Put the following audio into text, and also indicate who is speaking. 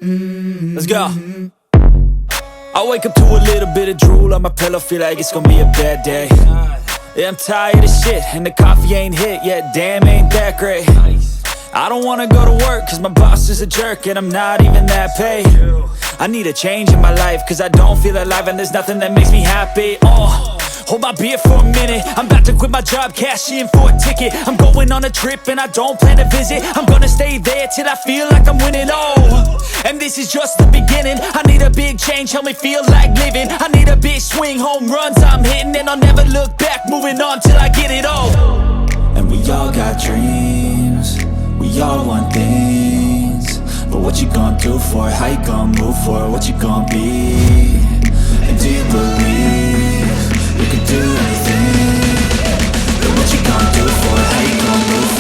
Speaker 1: Let's go. I wake up to a little bit of drool on my pillow, feel like it's gonna be a bad day. Yeah, I'm tired of shit, and the coffee ain't hit yet, damn, ain't that great. I don't wanna go to work, cause my boss is a jerk, and I'm not even that paid. I need a change in my life, cause I don't feel alive, and there's nothing that makes me happy. Hold my beer for a minute, I'm about to quit my job, cash in for a ticket. I'm going on a trip and I don't plan to visit. I'm gonna stay there till I feel like I'm winning, and this is just the beginning. I need a big change, help me feel like living. I need a big swing, home runs I'm hitting, and I'll never look back, moving on till I get it all. And we all got dreams, we all want things, but what you gonna do for it? How you gonna move for it? What you gonna be? And do you believe you can do anything? But what you gonna do for it? How you gonna move